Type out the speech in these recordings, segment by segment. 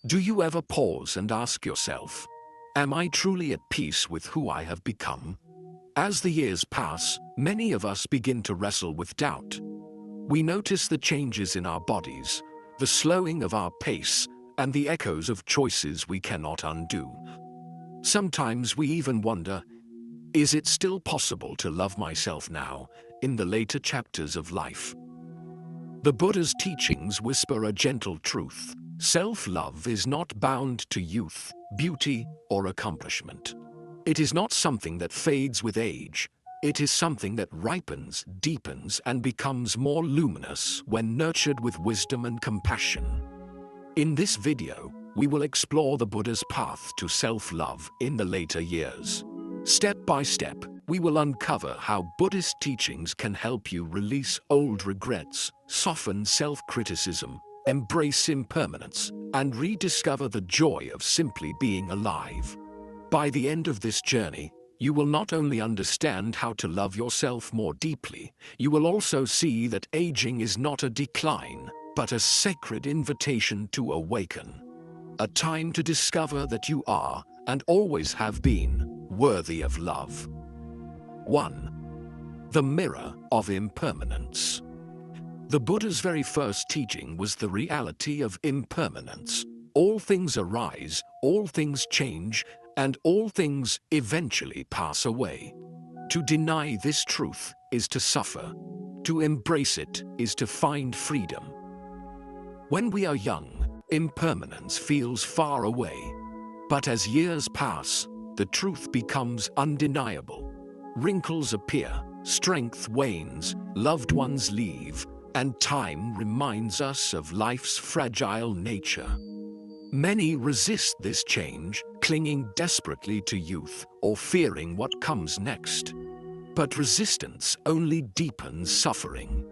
Do you ever pause and ask yourself, am I truly at peace with who I have become? As the years pass, many of us begin to wrestle with doubt. We notice the changes in our bodies, the slowing of our pace, and the echoes of choices we cannot undo. Sometimes we even wonder, is it still possible to love myself now, in the later chapters of life? The Buddha's teachings whisper a gentle truth. Self-love is not bound to youth, beauty, or accomplishment. It is not something that fades with age. It is something that ripens, deepens, and becomes more luminous when nurtured with wisdom and compassion. In this video, we will explore the Buddha's path to self-love in the later years. Step by step, we will uncover how Buddhist teachings can help you release old regrets, soften self-criticism, embrace impermanence, and rediscover the joy of simply being alive. By the end of this journey, you will not only understand how to love yourself more deeply, you will also see that aging is not a decline, but a sacred invitation to awaken. A time to discover that you are, and always have been, worthy of love. 1. The mirror of impermanence. The Buddha's very first teaching was the reality of impermanence. All things arise, all things change, and all things eventually pass away. To deny this truth is to suffer. To embrace it is to find freedom. When we are young, impermanence feels far away. But as years pass, the truth becomes undeniable. Wrinkles appear, strength wanes, loved ones leave, and time reminds us of life's fragile nature. Many resist this change, clinging desperately to youth or fearing what comes next. But resistance only deepens suffering.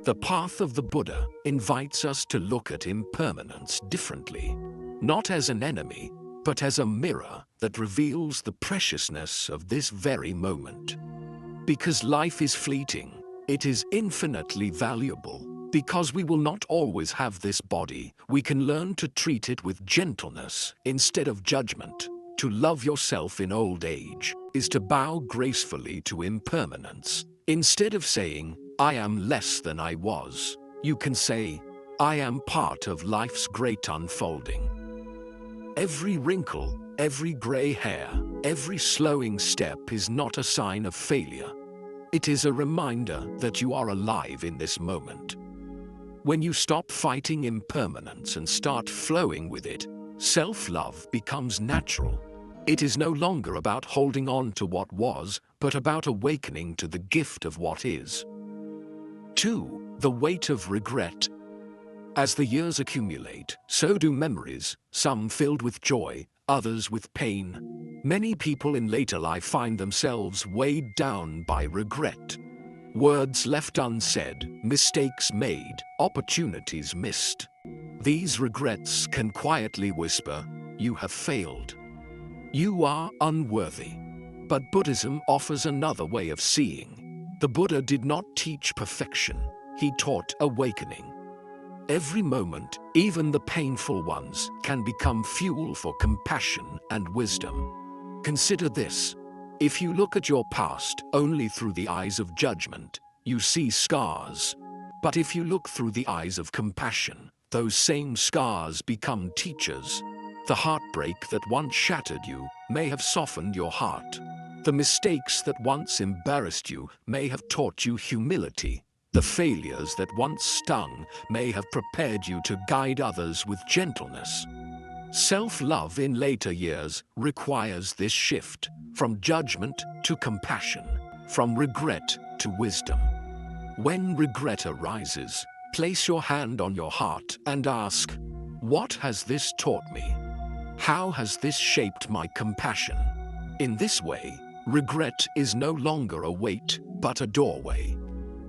The path of the Buddha invites us to look at impermanence differently, not as an enemy, but as a mirror that reveals the preciousness of this very moment. Because life is fleeting, it is infinitely valuable. Because we will not always have this body, we can learn to treat it with gentleness instead of judgment. To love yourself in old age is to bow gracefully to impermanence. Instead of saying, I am less than I was, you can say, I am part of life's great unfolding. Every wrinkle, every gray hair, every slowing step is not a sign of failure. It is a reminder that you are alive in this moment. When you stop fighting impermanence and start flowing with it, self-love becomes natural. It is no longer about holding on to what was, but about awakening to the gift of what is. 2. The weight of regret. As the years accumulate, so do memories, some filled with joy, others with pain. Many people in later life find themselves weighed down by regret. Words left unsaid, mistakes made, opportunities missed. These regrets can quietly whisper, you have failed. You are unworthy. But Buddhism offers another way of seeing. The Buddha did not teach perfection, he taught awakening. Every moment, even the painful ones, can become fuel for compassion and wisdom. Consider this. If you look at your past only through the eyes of judgment, you see scars. But if you look through the eyes of compassion, those same scars become teachers. The heartbreak that once shattered you may have softened your heart. The mistakes that once embarrassed you may have taught you humility. The failures that once stung may have prepared you to guide others with gentleness. Self-love in later years requires this shift, from judgment to compassion, from regret to wisdom. When regret arises, place your hand on your heart and ask, what has this taught me? How has this shaped my compassion? In this way, regret is no longer a weight, but a doorway.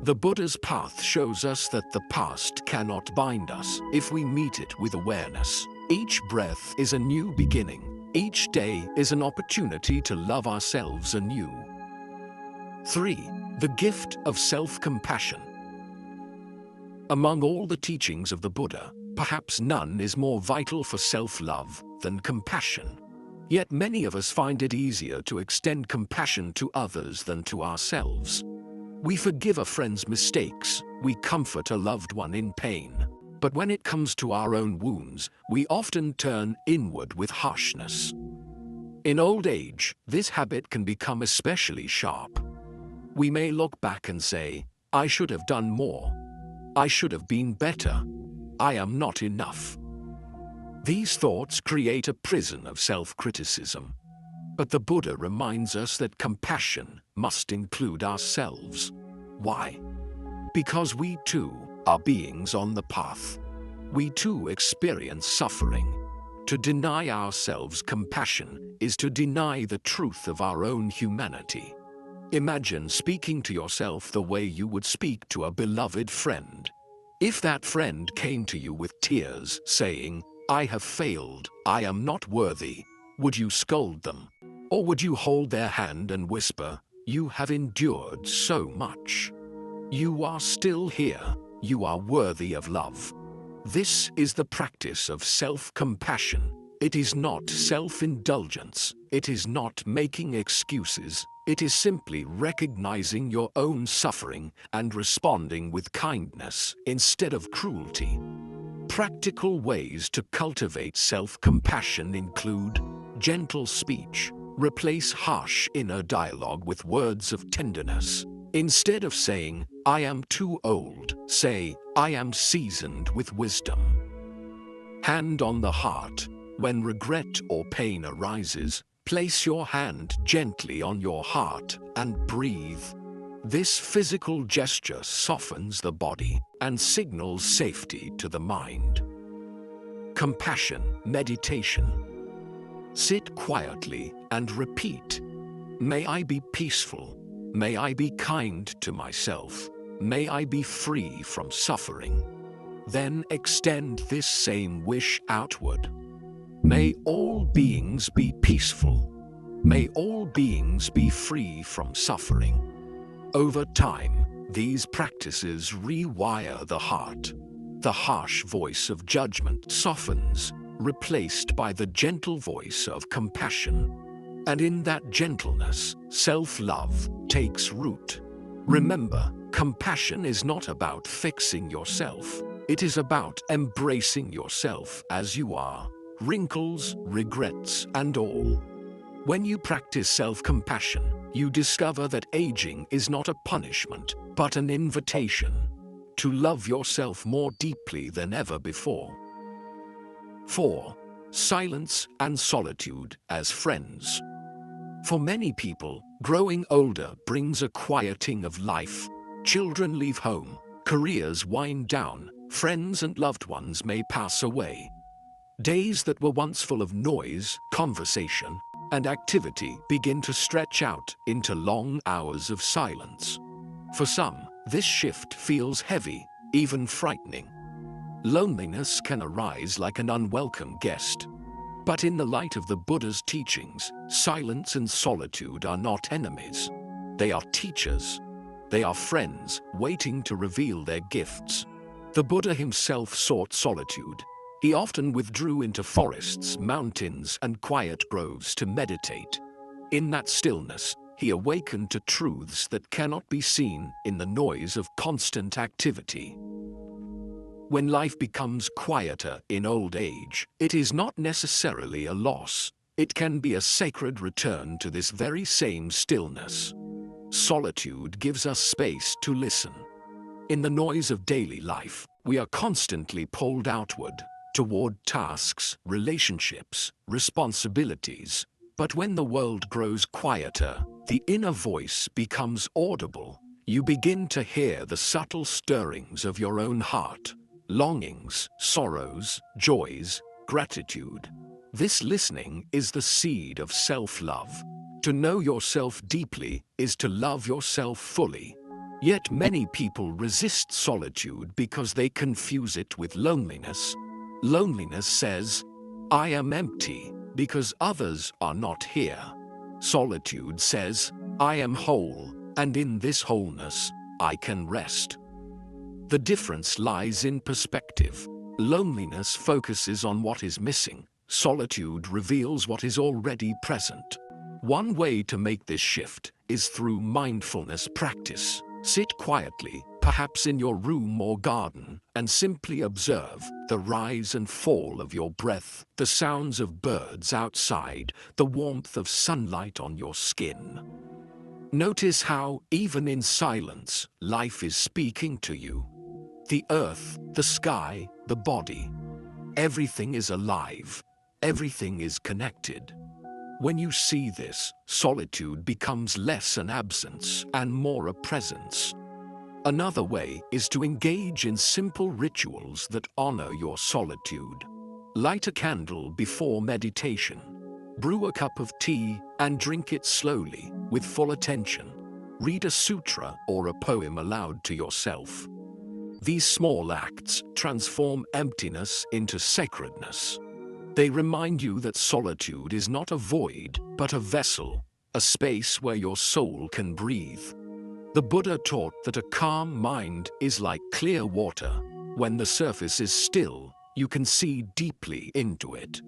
The Buddha's path shows us that the past cannot bind us if we meet it with awareness. Each breath is a new beginning. Each day is an opportunity to love ourselves anew. 3. The gift of self-compassion. Among all the teachings of the Buddha, Perhaps none is more vital for self-love than compassion. Yet many of us find it easier to extend compassion to others than to ourselves. We forgive a friend's mistakes, we comfort a loved one in pain. But when it comes to our own wounds, we often turn inward with harshness. In old age, this habit can become especially sharp. We may look back and say, "I should have done more. I should have been better. I am not enough." These thoughts create a prison of self-criticism. But the Buddha reminds us that compassion must include ourselves. Why? Because we too are beings on the path. We too experience suffering. To deny ourselves compassion is to deny the truth of our own humanity. Imagine speaking to yourself the way you would speak to a beloved friend. If that friend came to you with tears, saying, "I have failed, I am not worthy," would you scold them? Or would you hold their hand and whisper, "You have endured so much. You are still here, you are worthy of love"? This is the practice of self-compassion. It is not self-indulgence. It is not making excuses. It is simply recognizing your own suffering and responding with kindness instead of cruelty. Practical ways to cultivate self-compassion include gentle speech. Replace harsh inner dialogue with words of tenderness. Instead of saying, "I am too old," say, "I am seasoned with wisdom." Hand on the heart. When regret or pain arises, place your hand gently on your heart and breathe. This physical gesture softens the body and signals safety to the mind. Compassion meditation. Sit quietly and repeat, "May I be peaceful. May I be kind to myself. May I be free from suffering." Then extend this same wish outward. May all beings be peaceful. May all beings be free from suffering. Over time, these practices rewire the heart. The harsh voice of judgment softens, replaced by the gentle voice of compassion. And in that gentleness, self-love takes root. Remember, compassion is not about fixing yourself. It is about embracing yourself as you are, wrinkles, regrets, and all. When you practice self-compassion, you discover that aging is not a punishment, but an invitation to love yourself more deeply than ever before. 4. Silence and solitude as friends. For many people, growing older brings a quieting of life. Children leave home, careers wind down, friends and loved ones may pass away. Days that were once full of noise, conversation, and activity begin to stretch out into long hours of silence. For some, this shift feels heavy, even frightening. Loneliness can arise like an unwelcome guest. But in the light of the Buddha's teachings, silence and solitude are not enemies. They are teachers. They are friends waiting to reveal their gifts. The Buddha himself sought solitude. He often withdrew into forests, mountains, and quiet groves to meditate. In that stillness, he awakened to truths that cannot be seen in the noise of constant activity. When life becomes quieter in old age, it is not necessarily a loss. It can be a sacred return to this very same stillness. Solitude gives us space to listen. In the noise of daily life, we are constantly pulled outward, toward tasks, relationships, responsibilities. But when the world grows quieter, the inner voice becomes audible. You begin to hear the subtle stirrings of your own heart. Longings, sorrows, joys, gratitude. This listening is the seed of self-love. To know yourself deeply is to love yourself fully. Yet many people resist solitude because they confuse it with loneliness. Loneliness says, "I am empty because others are not here." Solitude says, "I am whole, and in this wholeness, I can rest." The difference lies in perspective. Loneliness focuses on what is missing. Solitude reveals what is already present. One way to make this shift is through mindfulness practice. Sit quietly, perhaps in your room or garden, and simply observe the rise and fall of your breath, the sounds of birds outside, the warmth of sunlight on your skin. Notice how, even in silence, life is speaking to you. The earth, the sky, the body. Everything is alive. Everything is connected. When you see this, solitude becomes less an absence and more a presence. Another way is to engage in simple rituals that honor your solitude. Light a candle before meditation. Brew a cup of tea and drink it slowly, with full attention. Read a sutra or a poem aloud to yourself. These small acts transform emptiness into sacredness. They remind you that solitude is not a void, but a vessel, a space where your soul can breathe. The Buddha taught that a calm mind is like clear water. When the surface is still, you can see deeply into it.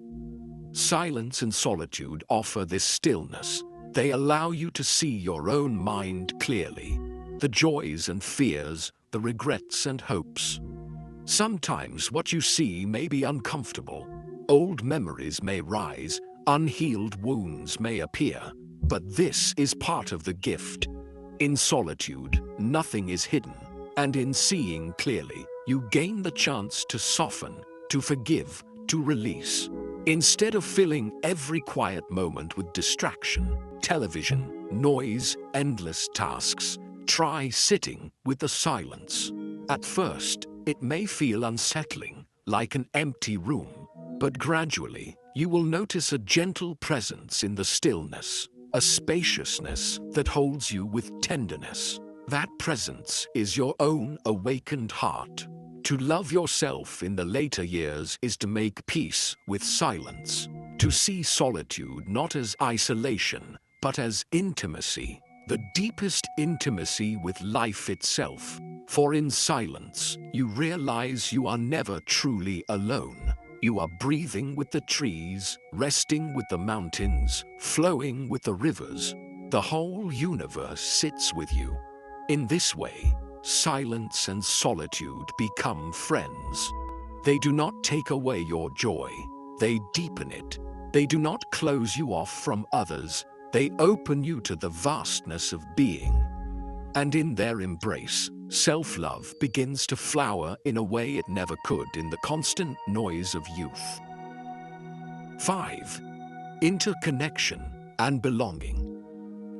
Silence and solitude offer this stillness. They allow you to see your own mind clearly, the joys and fears, the regrets and hopes. Sometimes what you see may be uncomfortable. Old memories may rise, unhealed wounds may appear, but this is part of the gift. In solitude, nothing is hidden, and in seeing clearly, you gain the chance to soften, to forgive, to release. Instead of filling every quiet moment with distraction, television, noise, endless tasks, try sitting with the silence. At first, it may feel unsettling, like an empty room. But gradually, you will notice a gentle presence in the stillness, a spaciousness that holds you with tenderness. That presence is your own awakened heart. To love yourself in the later years is to make peace with silence, to see solitude not as isolation, but as intimacy, the deepest intimacy with life itself. For in silence, you realize you are never truly alone. You are breathing with the trees, resting with the mountains, flowing with the rivers. The whole universe sits with you. In this way, silence and solitude become friends. They do not take away your joy, they deepen it. They do not close you off from others, they open you to the vastness of being. And in their embrace, self-love begins to flower in a way it never could in the constant noise of youth. 5. Interconnection and belonging.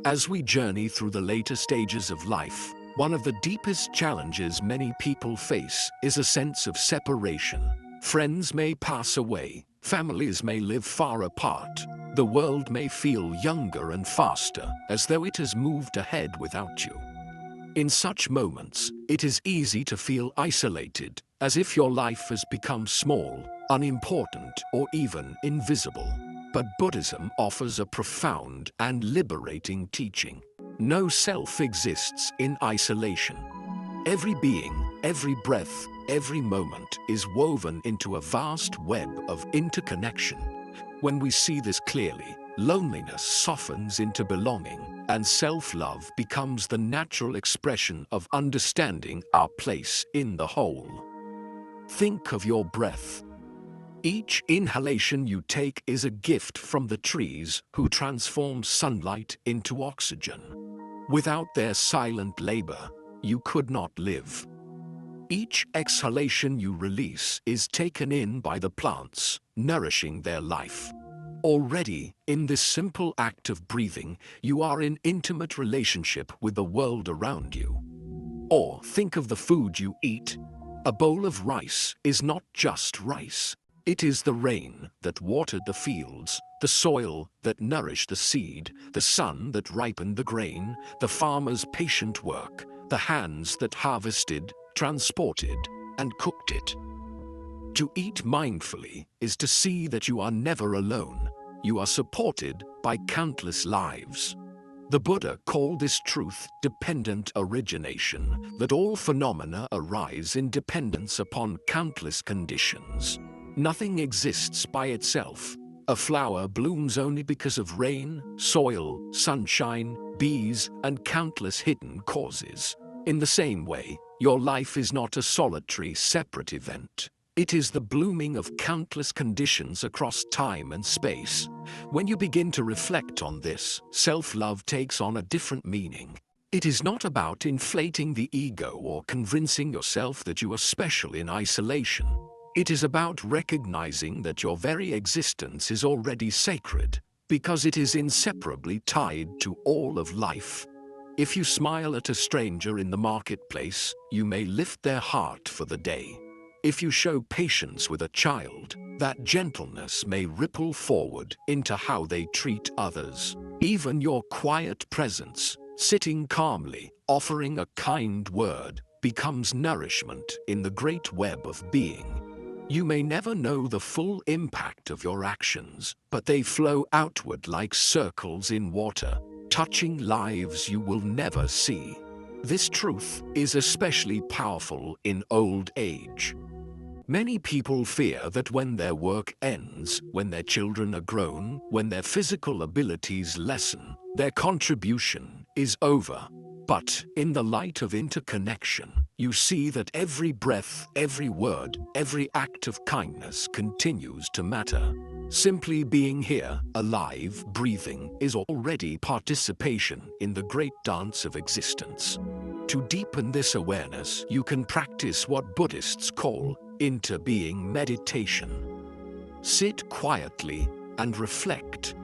As we journey through the later stages of life, one of the deepest challenges many people face is a sense of separation. Friends may pass away, families may live far apart, the world may feel younger and faster, as though it has moved ahead without you. In such moments, it is easy to feel isolated, as if your life has become small, unimportant, or even invisible. But Buddhism offers a profound and liberating teaching. No self exists in isolation. Every being, every breath, every moment is woven into a vast web of interconnection. When we see this clearly, loneliness softens into belonging, and self-love becomes the natural expression of understanding our place in the whole. Think of your breath. Each inhalation you take is a gift from the trees who transform sunlight into oxygen. Without their silent labor, you could not live. Each exhalation you release is taken in by the plants, nourishing their life. Already, in this simple act of breathing, you are in intimate relationship with the world around you. Or think of the food you eat. A bowl of rice is not just rice. It is the rain that watered the fields, the soil that nourished the seed, the sun that ripened the grain, the farmer's patient work, the hands that harvested, transported, and cooked it. To eat mindfully is to see that you are never alone. You are supported by countless lives. The Buddha called this truth dependent origination, that all phenomena arise in dependence upon countless conditions. Nothing exists by itself. A flower blooms only because of rain, soil, sunshine, bees, and countless hidden causes. In the same way, your life is not a solitary, separate event. It is the blooming of countless conditions across time and space. When you begin to reflect on this, self-love takes on a different meaning. It is not about inflating the ego or convincing yourself that you are special in isolation. It is about recognizing that your very existence is already sacred, because it is inseparably tied to all of life. If you smile at a stranger in the marketplace, you may lift their heart for the day. If you show patience with a child, that gentleness may ripple forward into how they treat others. Even your quiet presence, sitting calmly, offering a kind word, becomes nourishment in the great web of being. You may never know the full impact of your actions, but they flow outward like circles in water, touching lives you will never see. This truth is especially powerful in old age. Many people fear that when their work ends, when their children are grown, when their physical abilities lessen, their contribution is over. But in the light of interconnection, you see that every breath, every word, every act of kindness continues to matter. Simply being here, alive, breathing, is already participation in the great dance of existence. To deepen this awareness, you can practice what Buddhists call interbeing meditation. Sit quietly and reflect.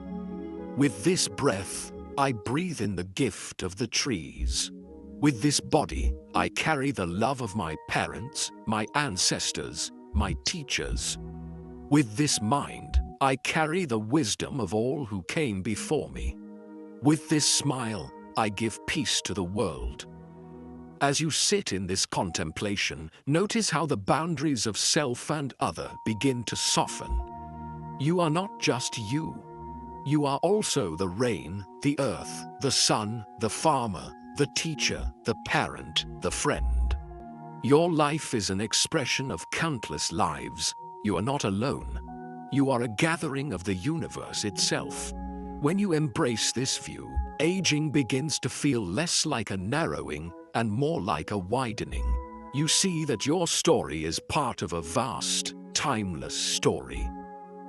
With this breath, I breathe in the gift of the trees. With this body, I carry the love of my parents, my ancestors, my teachers. With this mind, I carry the wisdom of all who came before me. With this smile, I give peace to the world. As you sit in this contemplation, notice how the boundaries of self and other begin to soften. You are not just you. You are also the rain, the earth, the sun, the farmer, the teacher, the parent, the friend. Your life is an expression of countless lives. You are not alone. You are a gathering of the universe itself. When you embrace this view, aging begins to feel less like a narrowing and more like a widening. You see that your story is part of a vast, timeless story.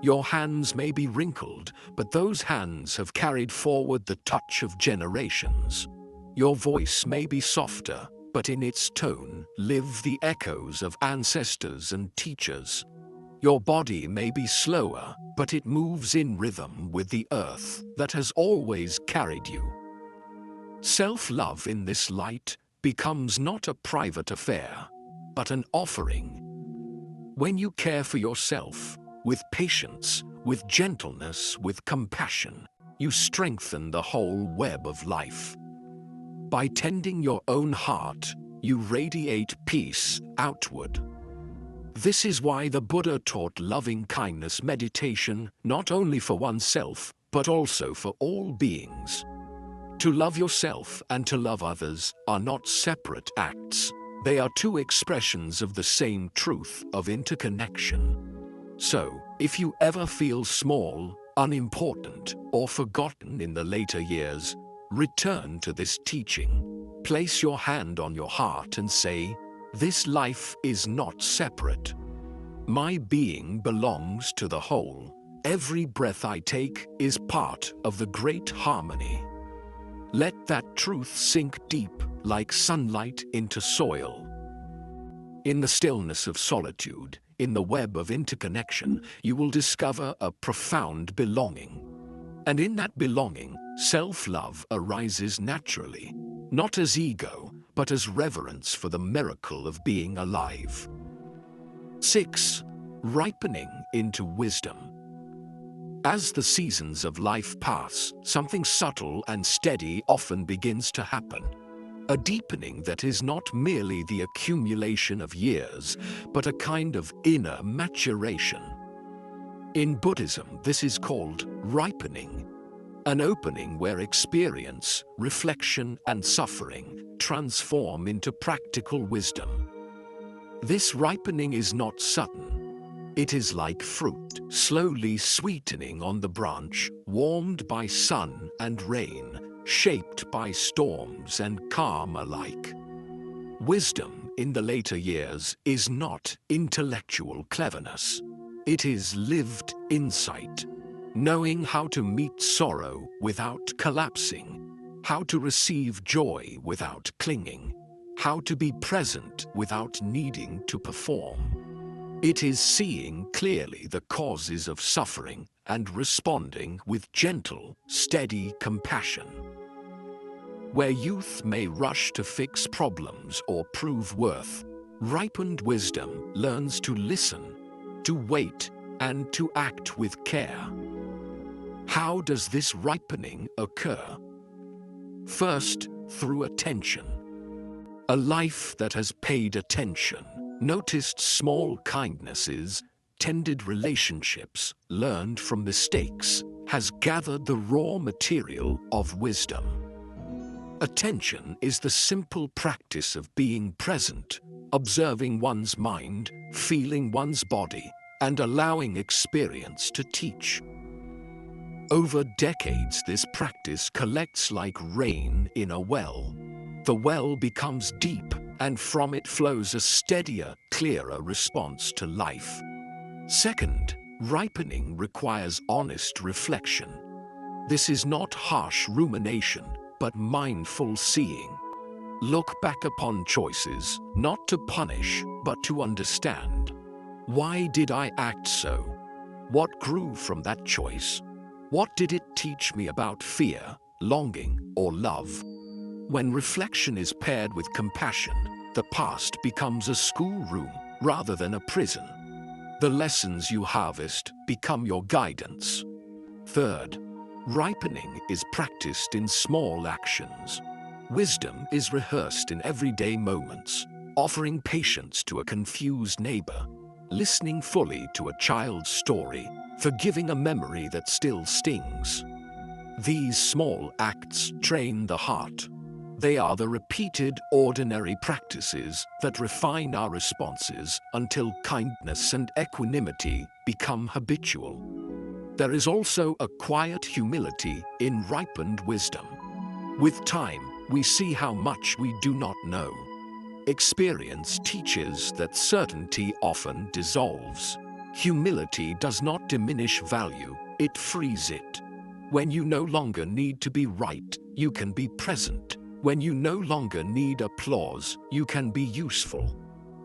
Your hands may be wrinkled, but those hands have carried forward the touch of generations. Your voice may be softer, but in its tone live the echoes of ancestors and teachers. Your body may be slower, but it moves in rhythm with the earth that has always carried you. Self-love in this light becomes not a private affair, but an offering. When you care for yourself, with patience, with gentleness, with compassion, you strengthen the whole web of life. By tending your own heart, you radiate peace outward. This is why the Buddha taught loving kindness meditation not only for oneself, but also for all beings. To love yourself and to love others are not separate acts. They are two expressions of the same truth of interconnection. So, if you ever feel small, unimportant, or forgotten in the later years, return to this teaching. Place your hand on your heart and say, "This life is not separate. My being belongs to the whole. Every breath I take is part of the great harmony." Let that truth sink deep like sunlight into soil. In the stillness of solitude, in the web of interconnection, you will discover a profound belonging. And in that belonging, self-love arises naturally, not as ego, but as reverence for the miracle of being alive. 6. Ripening into wisdom. As the seasons of life pass, something subtle and steady often begins to happen. A deepening that is not merely the accumulation of years, but a kind of inner maturation. In Buddhism, this is called ripening. An opening where experience, reflection, and suffering transform into practical wisdom. This ripening is not sudden. It is like fruit, slowly sweetening on the branch, warmed by sun and rain, shaped by storms and calm alike. Wisdom in the later years is not intellectual cleverness. It is lived insight, knowing how to meet sorrow without collapsing, how to receive joy without clinging, how to be present without needing to perform. It is seeing clearly the causes of suffering and responding with gentle, steady compassion. Where youth may rush to fix problems or prove worth, ripened wisdom learns to listen, to wait, and to act with care. How does this ripening occur? First, through attention. A life that has paid attention, noticed small kindnesses, tended relationships, learned from mistakes, has gathered the raw material of wisdom. Attention is the simple practice of being present, observing one's mind, feeling one's body, and allowing experience to teach. Over decades, this practice collects like rain in a well. The well becomes deep, and from it flows a steadier, clearer response to life. Second, ripening requires honest reflection. This is not harsh rumination, but mindful seeing. Look back upon choices, not to punish, but to understand. Why did I act so? What grew from that choice? What did it teach me about fear, longing, or love? When reflection is paired with compassion, the past becomes a schoolroom rather than a prison. The lessons you harvest become your guidance. Third, ripening is practiced in small actions. Wisdom is rehearsed in everyday moments, offering patience to a confused neighbor, listening fully to a child's story, forgiving a memory that still stings. These small acts train the heart. They are the repeated, ordinary practices that refine our responses until kindness and equanimity become habitual. There is also a quiet humility in ripened wisdom. With time, we see how much we do not know. Experience teaches that certainty often dissolves. Humility does not diminish value, it frees it. When you no longer need to be right, you can be present. When you no longer need applause, you can be useful.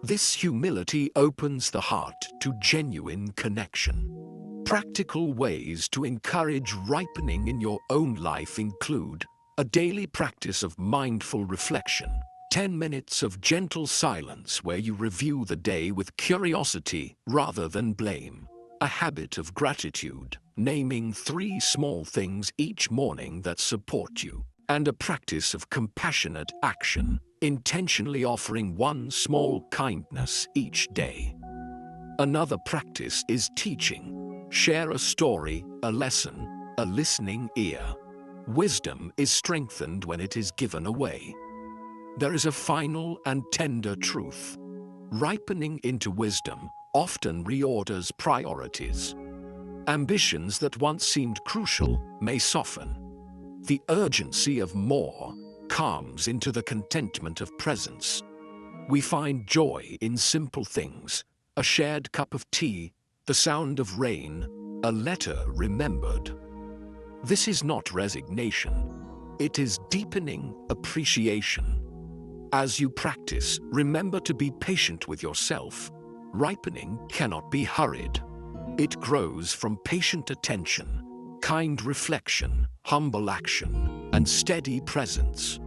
This humility opens the heart to genuine connection. Practical ways to encourage ripening in your own life include a daily practice of mindful reflection, 10 minutes of gentle silence where you review the day with curiosity rather than blame, a habit of gratitude, naming 3 small things each morning that support you, and a practice of compassionate action, intentionally offering 1 small kindness each day. Another practice is teaching. Share a story, a lesson, a listening ear. Wisdom is strengthened when it is given away. There is a final and tender truth. Ripening into wisdom often reorders priorities. Ambitions that once seemed crucial may soften. The urgency of more calms into the contentment of presence. We find joy in simple things, a shared cup of tea, the sound of rain, a letter remembered. This is not resignation. It is deepening appreciation. As you practice, remember to be patient with yourself. Ripening cannot be hurried. It grows from patient attention, kind reflection, humble action, and steady presence.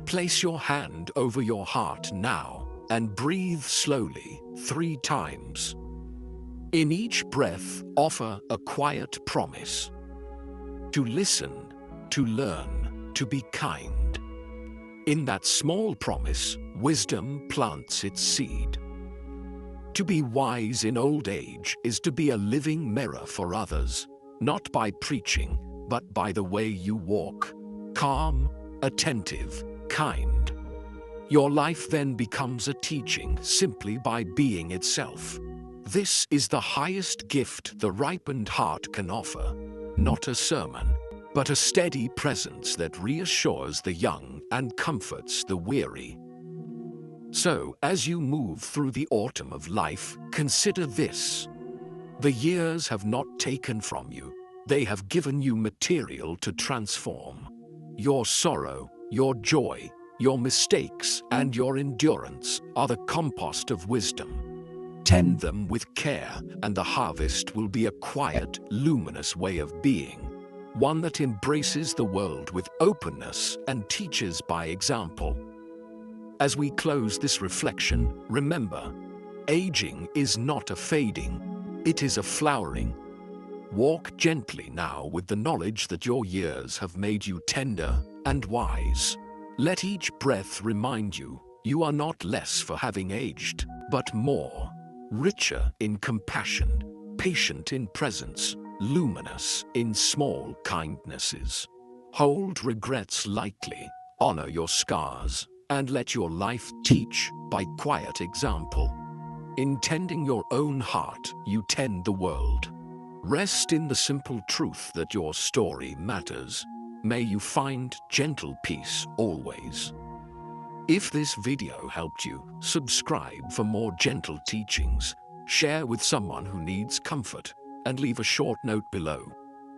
Place your hand over your heart now and breathe slowly 3 times. In each breath, offer a quiet promise. To listen, to learn, to be kind. In that small promise, wisdom plants its seed. To be wise in old age is to be a living mirror for others, not by preaching, but by the way you walk. Calm, attentive, kind. Your life then becomes a teaching simply by being itself. This is the highest gift the ripened heart can offer. Not a sermon, but a steady presence that reassures the young and comforts the weary. So, as you move through the autumn of life, consider this. The years have not taken from you. They have given you material to transform. Your sorrow, your joy, your mistakes, and your endurance are the compost of wisdom. Tend them with care, and the harvest will be a quiet, luminous way of being. One that embraces the world with openness and teaches by example. As we close this reflection, remember, aging is not a fading, it is a flowering. Walk gently now with the knowledge that your years have made you tender and wise. Let each breath remind you, you are not less for having aged, but more, richer in compassion, patient in presence, luminous in small kindnesses. Hold regrets lightly, honor your scars, and let your life teach by quiet example. In tending your own heart, you tend the world. Rest in the simple truth that your story matters. May you find gentle peace always. If this video helped you, subscribe for more gentle teachings, share with someone who needs comfort, and leave a short note below.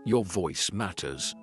Your voice matters.